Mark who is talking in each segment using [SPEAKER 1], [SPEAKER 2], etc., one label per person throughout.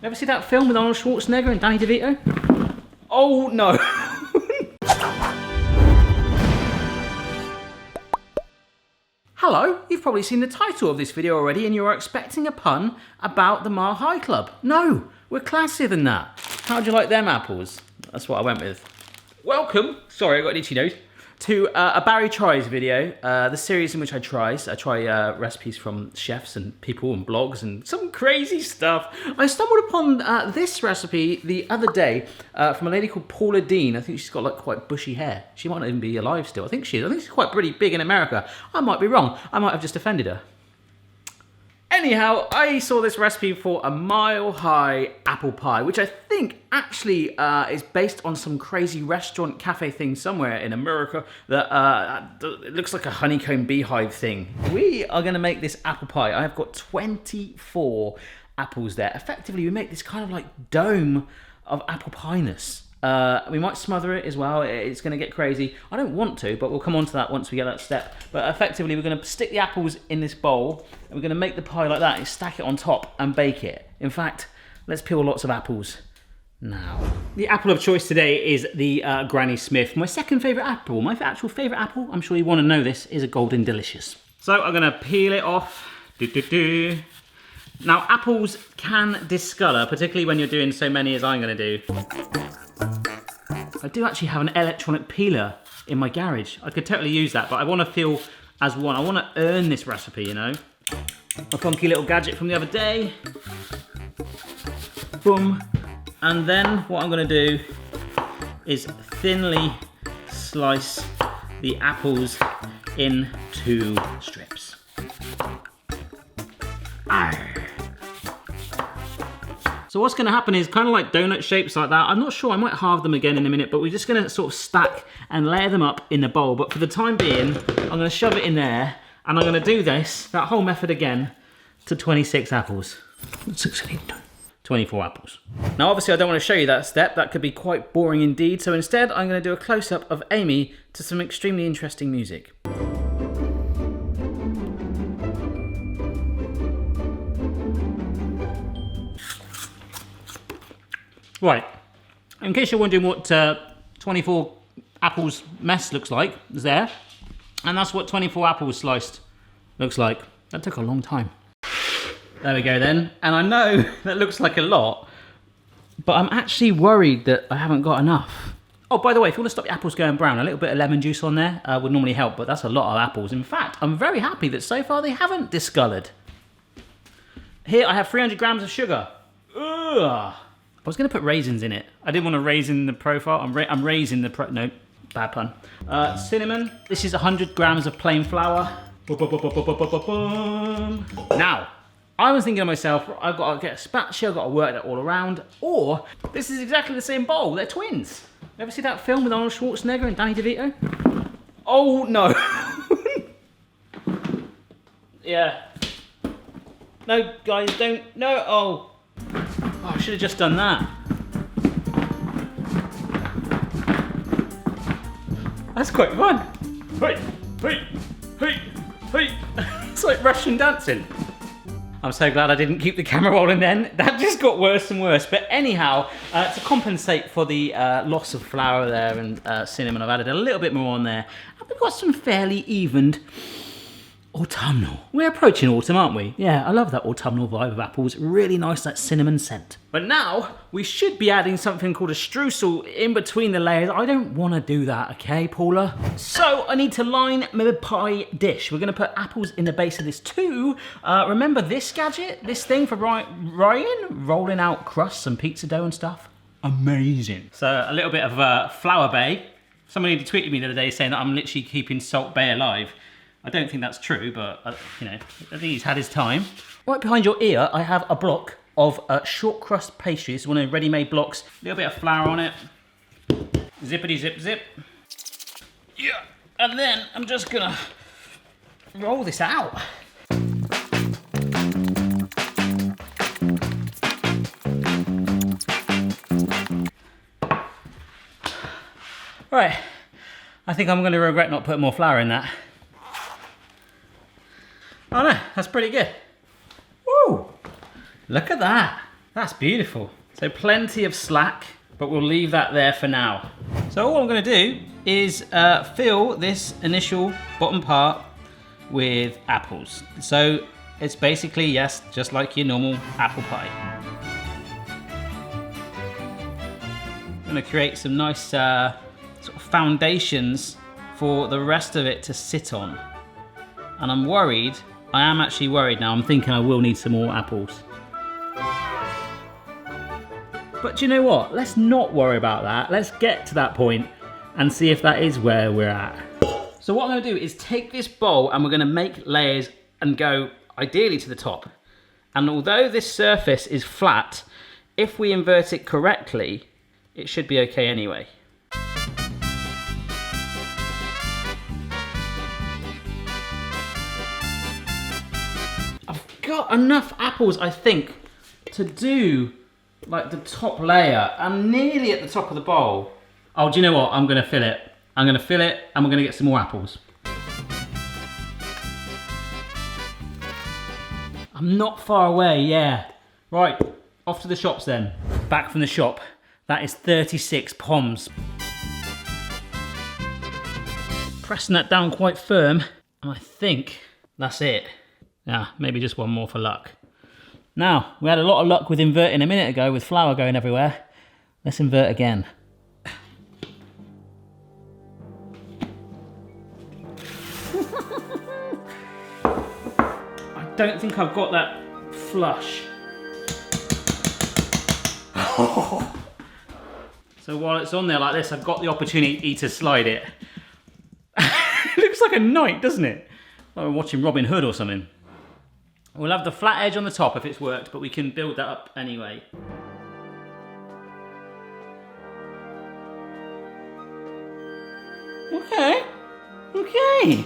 [SPEAKER 1] Ever see that film with Arnold Schwarzenegger and Danny DeVito? Oh no! Hello, you've probably seen the title of this video already and you're expecting a pun about the Mile High Club. No, we're classier than that. How'd you like them apples? That's what I went with. Welcome, sorry I got an itchy nose, to a Barry Tries video, the series in which I try recipes from chefs and people and blogs and some crazy stuff. I stumbled upon this recipe the other day from a lady called Paula Dean. I think she's got like quite bushy hair. She might not even be alive still. I think she is. I think she's quite pretty big in America. I might be wrong. I might have just offended her. Anyhow, I saw this recipe for a Mile High apple pie, which I think actually is based on some crazy restaurant cafe thing somewhere in America that it looks like a honeycomb beehive thing. We are going to make this apple pie. I've got 24 apples there. Effectively, we make this kind of like dome of apple pie-ness. We might smother it as well. It's going to get crazy. I don't want to, but we'll come on to that once we get that step. But effectively, we're going to stick the apples in this bowl, and we're going to make the pie like that and stack it on top and bake it. In fact, let's peel lots of apples now. The apple of choice today is the Granny Smith. My second favourite apple, my actual favourite apple, I'm sure you want to know this, is a Golden Delicious. So I'm going to peel it off. Now, apples can discolour, particularly when you're doing so many as I'm going to do. I do actually have an electronic peeler in my garage. I could totally use that, but I want to feel as one. I want to earn this recipe, you know. A funky little gadget from the other day. Boom. And then what I'm going to do is thinly slice the apples into strips. Arr. So what's going to happen is kind of like donut shapes like that. I'm not sure, I might halve them again in a minute, but we're just going to sort of stack and layer them up in the bowl. But for the time being, I'm going to shove it in there and I'm going to do that whole method again to 26 apples. 24 apples. Now obviously I don't want to show you that step, that could be quite boring indeed. So instead I'm going to do a close-up of Amy to some extremely interesting music. Right, in case you're wondering what 24 apples mess looks like, it's there. And that's what 24 apples sliced looks like. That took a long time. There we go then. And I know that looks like a lot, but I'm actually worried that I haven't got enough. Oh, by the way, if you want to stop your apples going brown, a little bit of lemon juice on there would normally help, but that's a lot of apples. In fact, I'm very happy that so far they haven't discoloured. Here I have 300 grams of sugar. Ugh. I was going to put raisins in it. I didn't want to raisin the profile. I'm raising the no, bad pun. Cinnamon. This is 100 grams of plain flour. Now, I was thinking to myself, I've got to get a spatula, I've got to work that all around, or this is exactly the same bowl. They're twins. Ever see that film with Arnold Schwarzenegger and Danny DeVito? Oh no. Yeah. No, guys, don't. No. Oh. Oh, I should have just done that. That's quite fun. Hey, hey, hey, hey. It's like Russian dancing. I'm so glad I didn't keep the camera rolling then. That just got worse and worse. But anyhow, to compensate for the loss of flour there and cinnamon, I've added a little bit more on there. And we've got some fairly evened autumnal. We're approaching autumn, aren't we? Yeah, I love that autumnal vibe of apples. Really nice, that cinnamon scent. But now, we should be adding something called a streusel in between the layers. I don't want to do that, okay, Paula? So, I need to line my pie dish. We're going to put apples in the base of this too. Remember this gadget? This thing for Ryan? Rolling out crusts and pizza dough and stuff? Amazing. So, a little bit of flour bay. Somebody tweeted me the other day saying that I'm literally keeping Salt Bay alive. I don't think that's true, but you know, I think he's had his time. Right behind your ear, I have a block of short crust pastry. It's one of the ready-made blocks. A little bit of flour on it. Zippity zip zip. Yeah, and then I'm just gonna roll this out. Right, I think I'm gonna regret not putting more flour in that. Oh no, that's pretty good. Woo! Look at that. That's beautiful. So plenty of slack, but we'll leave that there for now. So all I'm gonna do is fill this initial bottom part with apples. So it's basically, yes, just like your normal apple pie. I'm gonna create some nice sort of foundations for the rest of it to sit on. And I'm worried, I am actually worried now, I'm thinking I will need some more apples. But do you know what? Let's not worry about that. Let's get to that point and see if that is where we're at. So what I'm gonna do is take this bowl and we're gonna make layers and go ideally to the top. And although this surface is flat, if we invert it correctly, it should be okay anyway. I've got enough apples, I think, to do like the top layer. I'm nearly at the top of the bowl. Oh, do you know what? I'm gonna fill it. I'm gonna fill it and we're gonna get some more apples. I'm not far away, yeah. Right, off to the shops then. Back from the shop. That is 36 poms. Pressing that down quite firm, and I think that's it. Yeah, maybe just one more for luck. Now, we had a lot of luck with inverting a minute ago with flour going everywhere. Let's invert again. I don't think I've got that flush. So while it's on there like this, I've got the opportunity to slide it. It looks like a knight, doesn't it? Like we're watching Robin Hood or something. We'll have the flat edge on the top if it's worked, but we can build that up anyway. Okay, okay.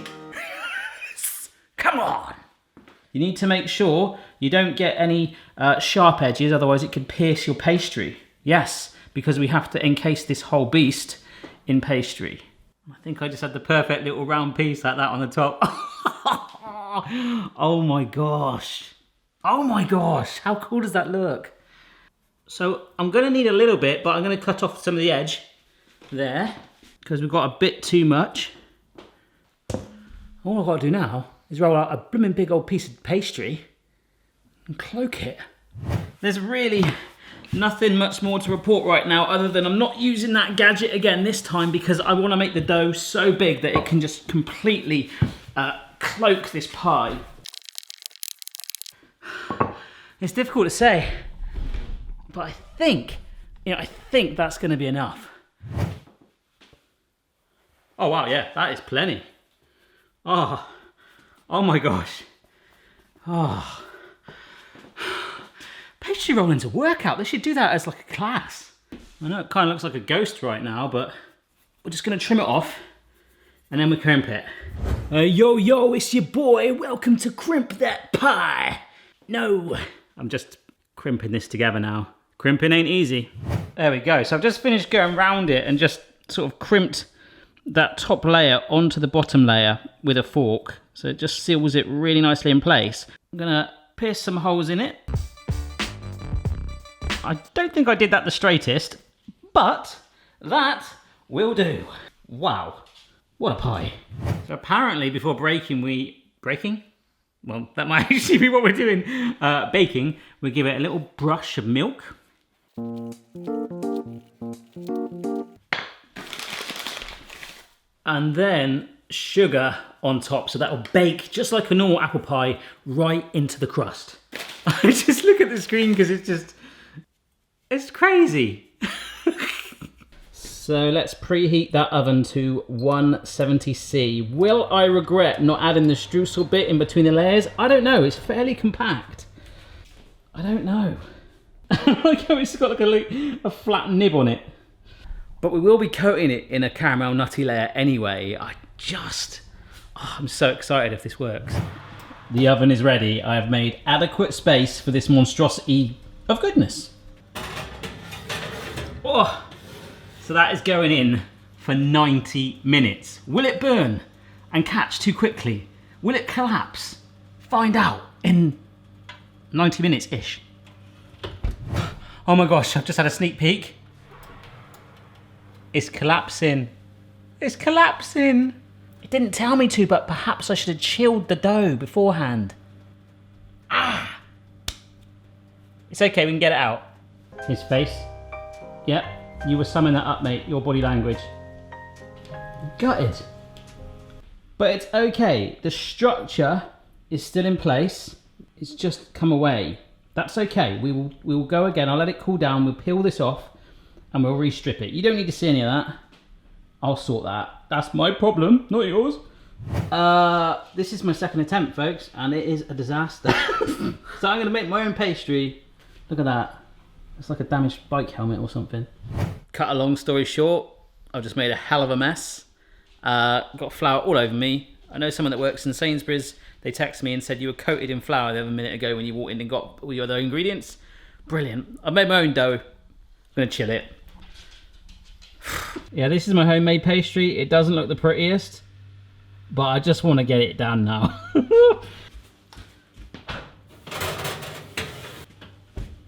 [SPEAKER 1] Come on. You need to make sure you don't get any sharp edges, otherwise it could pierce your pastry. Yes, because we have to encase this whole beast in pastry. I think I just had the perfect little round piece like that on the top. Oh my gosh. Oh my gosh, how cool does that look? So I'm gonna need a little bit, but I'm gonna cut off some of the edge there, because we've got a bit too much. All I've got to do now is roll out a blooming big old piece of pastry and cloak it. There's really nothing much more to report right now other than I'm not using that gadget again this time because I want to make the dough so big that it can just completely cloak this pie. It's difficult to say, but I think that's going to be enough. Oh wow, yeah, that is plenty. Oh my gosh. Oh. Pastry rolling's a workout. They should do that as like a class. I know it kind of looks like a ghost right now, but we're just going to trim it off and then we crimp it. Yo, it's your boy. Welcome to Crimp That Pie. No, I'm just crimping this together now. Crimping ain't easy. There we go. So I've just finished going round it and just sort of crimped that top layer onto the bottom layer with a fork. So it just seals it really nicely in place. I'm gonna pierce some holes in it. I don't think I did that the straightest, but that will do. Wow, what a pie. So apparently before breaking? Well, that might actually be what we're doing. Baking, we give it a little brush of milk. And then sugar on top, so that'll bake just like a normal apple pie right into the crust. I just look at the screen because it's crazy. So let's preheat that oven to 170°C. Will I regret not adding the streusel bit in between the layers? I don't know, it's fairly compact. I don't know. I like how it's got like a flat nib on it. But we will be coating it in a caramel nutty layer anyway. I'm so excited if this works. The oven is ready. I have made adequate space for this monstrosity of goodness. Oh, so that is going in for 90 minutes. Will it burn and catch too quickly? Will it collapse? Find out in 90 minutes-ish. Oh my gosh, I've just had a sneak peek. It's collapsing. It's collapsing. It didn't tell me to, but perhaps I should have chilled the dough beforehand. Ah! It's okay, we can get it out. His face. Yep, you were summing that up, mate. Your body language. Gutted. But it's okay. The structure is still in place. It's just come away. That's okay. We will go again. I'll let it cool down. We'll peel this off and we'll re-strip it. You don't need to see any of that. I'll sort that. That's my problem, not yours. This is my second attempt, folks, and it is a disaster. So I'm gonna make my own pastry. Look at that. It's like a damaged bike helmet or something. Cut a long story short, I've just made a hell of a mess. Got flour all over me. I know someone that works in Sainsbury's. They texted me and said you were coated in flour the other minute ago when you walked in and got all your other ingredients. Brilliant. I've made my own dough. I'm gonna chill it. Yeah, this is my homemade pastry. It doesn't look the prettiest, but I just want to get it done now.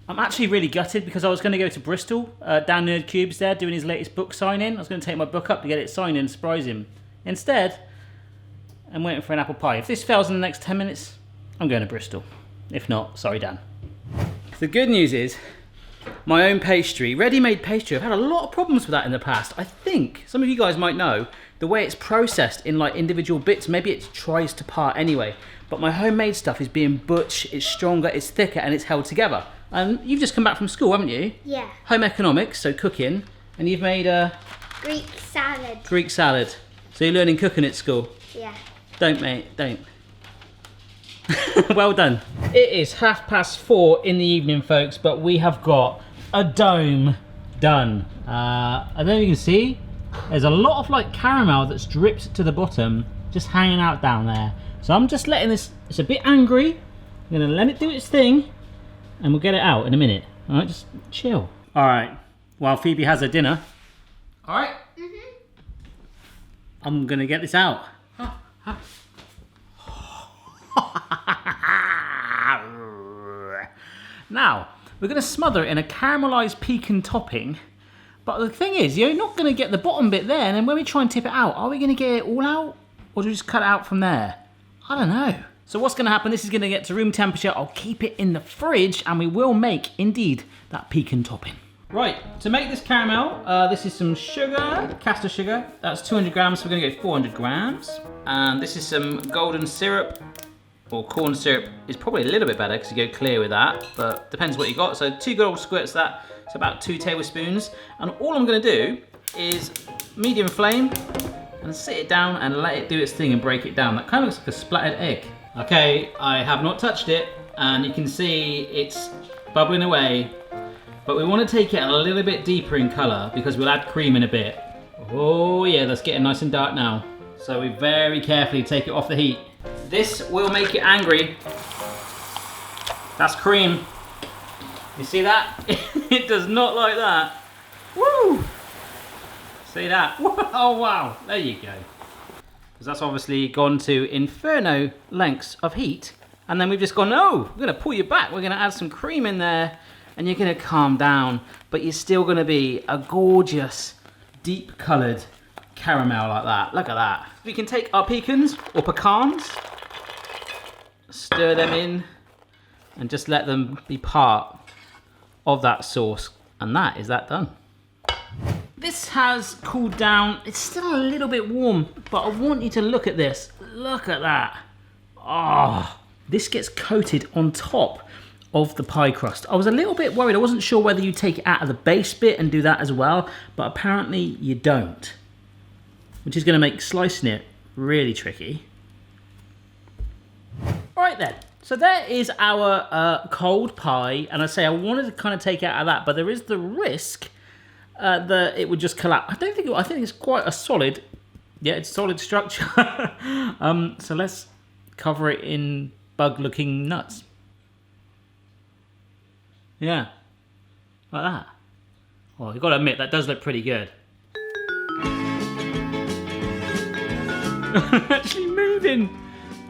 [SPEAKER 1] I'm actually really gutted because I was going to go to Bristol, Dan Nerd Cube's there doing his latest book signing. I was going to take my book up to get it signed and surprise him. Instead, I'm waiting for an apple pie. If this fails in the next 10 minutes, I'm going to Bristol. If not, sorry Dan. The good news is, my own pastry, ready-made pastry, I've had a lot of problems with that in the past. I think, some of you guys might know, the way it's processed in like individual bits, maybe it tries to part anyway. But my homemade stuff is being butch, it's stronger, it's thicker, and it's held together. And you've just come back from school, haven't you?
[SPEAKER 2] Yeah.
[SPEAKER 1] Home economics, so cooking, and you've made a...
[SPEAKER 2] Greek salad.
[SPEAKER 1] Greek salad. So you're learning cooking at school?
[SPEAKER 2] Yeah.
[SPEAKER 1] Don't, mate, don't. Well done. It is 4:30 in the evening, folks, but we have got a dome done. I don't know if you can see, there's a lot of like caramel that's dripped to the bottom, just hanging out down there. So I'm just letting this, it's a bit angry. I'm gonna let it do its thing, and we'll get it out in a minute. All right, just chill. All right, while Phoebe has her dinner. All right. Mm-hmm. I'm gonna get this out. Now, we're going to smother it in a caramelised pecan topping, but the thing is, you're not going to get the bottom bit there, and then when we try and tip it out, are we going to get it all out, or do we just cut it out from there? I don't know. So what's going to happen, this is going to get to room temperature, I'll keep it in the fridge, and we will make, indeed, that pecan topping. Right, to make this caramel, this is some sugar, caster sugar, that's 200 grams, so we're going to go 400 grams, and this is some golden syrup, or corn syrup is probably a little bit better because you go clear with that, but depends what you got. So 2 good old squirts of that, so about 2 tablespoons. And all I'm gonna do is medium flame and sit it down and let it do its thing and break it down. That kind of looks like a splattered egg. Okay, I have not touched it and you can see it's bubbling away, but we wanna take it a little bit deeper in color because we'll add cream in a bit. Oh yeah, that's getting nice and dark now. So we very carefully take it off the heat. This will make it angry. That's cream. You see that? It does not like that. Woo! See that? Oh wow, there you go. Because that's obviously gone to inferno lengths of heat. And then we've just gone, no, we're gonna pull you back. We're gonna add some cream in there and you're gonna calm down. But you're still gonna be a gorgeous, deep colored caramel like that. Look at that. We can take our pecans or pecans, stir them in, and just let them be part of that sauce. And that is that done. This has cooled down. It's still a little bit warm, but I want you to look at this. Look at that. Oh, this gets coated on top of the pie crust. I was a little bit worried. I wasn't sure whether you take it out of the base bit and do that as well, but apparently you don't, which is going to make slicing it really tricky. All right then, so there is our cold pie, and I say I wanted to kind of take it out of that, but there is the risk that it would just collapse. I think it's quite a solid, yeah, it's solid structure. So let's cover it in bug-looking nuts. Yeah, like that. Well, you've got to admit, that does look pretty good. Actually moving.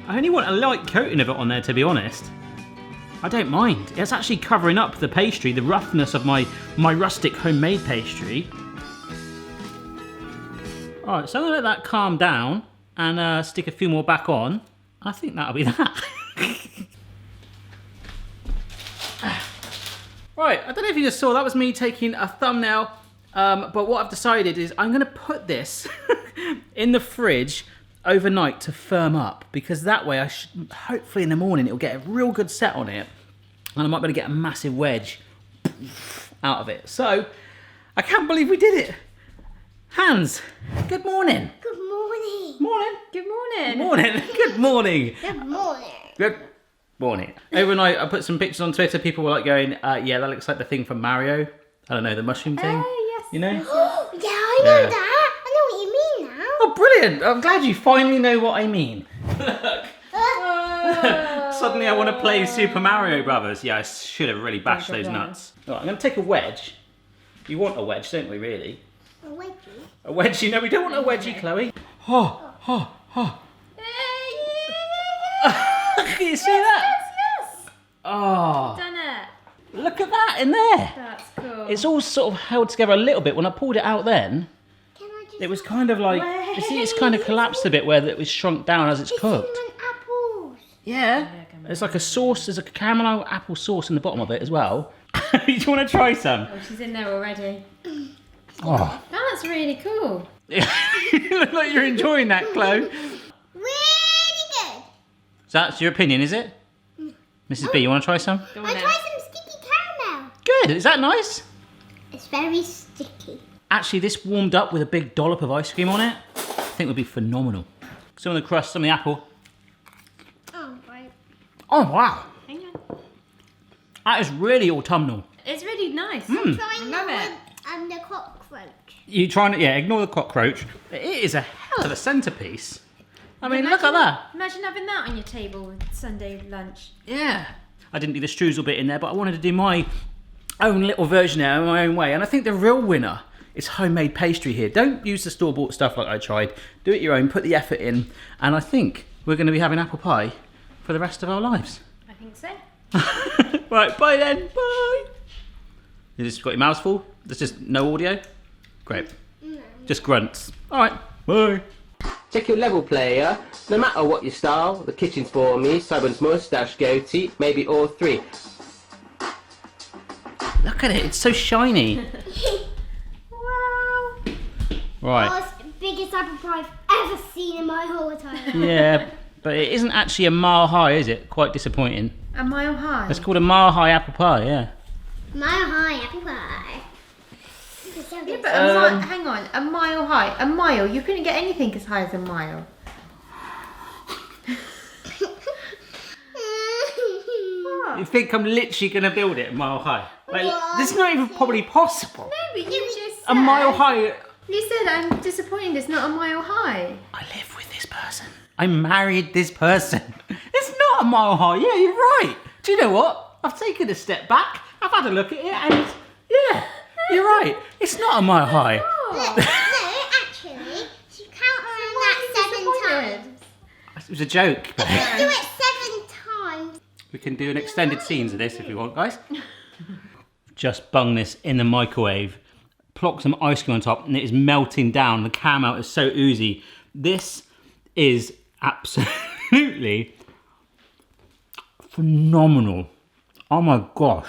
[SPEAKER 1] I only want a light coating of it on there, to be honest. I don't mind. It's actually covering up the pastry, the roughness of my rustic homemade pastry. Alright, so I'm going to let that calm down and stick a few more back on. I think that'll be that. Right, I don't know if you just saw, that was me taking a thumbnail, but what I've decided is I'm going to put this in the fridge overnight to firm up, because that way hopefully in the morning it'll get a real good set on it, and I might be able to get a massive wedge out of it. So, I can't believe we did it. Hans, good morning.
[SPEAKER 2] Good morning.
[SPEAKER 1] Morning.
[SPEAKER 3] Good morning.
[SPEAKER 1] Morning. Good morning.
[SPEAKER 2] Good morning.
[SPEAKER 1] Good morning. Overnight, I put some pictures on Twitter. People were like going, yeah, that looks like the thing from Mario. I don't know, the mushroom thing.
[SPEAKER 3] Yes.
[SPEAKER 1] You know?
[SPEAKER 2] Yeah, I know that. I know what you mean now.
[SPEAKER 1] Oh, brilliant. I'm glad you finally know what I mean. Suddenly I want to play Super Mario Brothers. Yeah, I should have really bashed those nuts. All right, I'm going to take a wedge. You want a wedge, don't we, really?
[SPEAKER 2] A wedgie.
[SPEAKER 1] A wedgie? No, we don't want a wedgie, Chloe. Oh, oh, oh. Can you see that?
[SPEAKER 3] Yes.
[SPEAKER 1] Oh,
[SPEAKER 3] Done it.
[SPEAKER 1] look at that in there.
[SPEAKER 3] That's cool.
[SPEAKER 1] It's all sort of held together a little bit. When I pulled it out then,
[SPEAKER 2] Can I just...
[SPEAKER 1] it was kind of like, you see, it's kind of collapsed a bit where it was shrunk down as it's cooked.
[SPEAKER 2] cinnamon apples.
[SPEAKER 1] Yeah. There's like a sauce, there's a caramel apple sauce in the bottom of it as well. Do you want to try some?
[SPEAKER 3] Oh, she's in there already.
[SPEAKER 1] Oh.
[SPEAKER 3] That's really cool.
[SPEAKER 1] You look like you're enjoying that, Chloe.
[SPEAKER 2] Really good.
[SPEAKER 1] So that's your opinion, is it? Mrs. B, you want to try some?
[SPEAKER 3] Go
[SPEAKER 2] I
[SPEAKER 3] on then.
[SPEAKER 2] tried some sticky caramel.
[SPEAKER 1] Good, is that nice?
[SPEAKER 2] It's very sticky.
[SPEAKER 1] Actually, this warmed up with a big dollop of ice cream on it. I think would be phenomenal. Some of the crust, some of the apple.
[SPEAKER 2] Oh, right.
[SPEAKER 1] Oh, wow.
[SPEAKER 3] Hang on.
[SPEAKER 1] That is really autumnal.
[SPEAKER 3] It's really nice.
[SPEAKER 2] Trying
[SPEAKER 3] I love it.
[SPEAKER 2] the cockroach.
[SPEAKER 1] You trying to, yeah, ignore the cockroach. It is a hell of a centerpiece. I mean, look at that.
[SPEAKER 3] Imagine having that on your table with Sunday lunch.
[SPEAKER 1] Yeah. I didn't do the streusel bit in there, but I wanted to do my own little version there in my own way. And I think the real winner is homemade pastry here. Don't use the store-bought stuff like I tried. Do it your own, put the effort in. And I think we're going to be having apple pie for the rest of our lives.
[SPEAKER 3] I think so.
[SPEAKER 1] Right, bye then. Bye. You just got your mouth full? There's just no audio? Great. Just grunts. All right, bye.
[SPEAKER 4] Check your level, player. No matter what your style, the kitchen's for me. Someone's moustache, goatee, maybe all three.
[SPEAKER 1] Look at it, it's so shiny.
[SPEAKER 3] Wow.
[SPEAKER 1] Right.
[SPEAKER 2] Oh, it's the biggest apple pie I've ever seen in my whole entire life.
[SPEAKER 1] Yeah, but it isn't actually a mile high, is it? Quite disappointing.
[SPEAKER 3] A mile high.
[SPEAKER 1] It's called a mile high apple pie, yeah.
[SPEAKER 2] Mile high apple pie.
[SPEAKER 3] Yeah, but hang on, a mile high. A mile, you couldn't get anything as high as a mile.
[SPEAKER 1] You think I'm literally going to build it a mile high? Like,
[SPEAKER 2] What?
[SPEAKER 1] this is not even probably possible.
[SPEAKER 3] No, but you just
[SPEAKER 1] A mile high.
[SPEAKER 3] You said I'm disappointed it's not a mile high.
[SPEAKER 1] I live with this person. I married this person. It's not a mile high. Yeah, you're right. Do you know what? I've taken a step back. I've had a look at it and yeah, you're right. It's not a mile high.
[SPEAKER 2] No, actually, she counts on that 7 times.
[SPEAKER 1] It was a joke.
[SPEAKER 2] Do it 7 times.
[SPEAKER 1] We can do an extended scenes of this if you want, guys. Just bung this in the microwave. Plock some ice cream on top and it is melting down. The caramel is so oozy. This is absolutely phenomenal. Oh my gosh.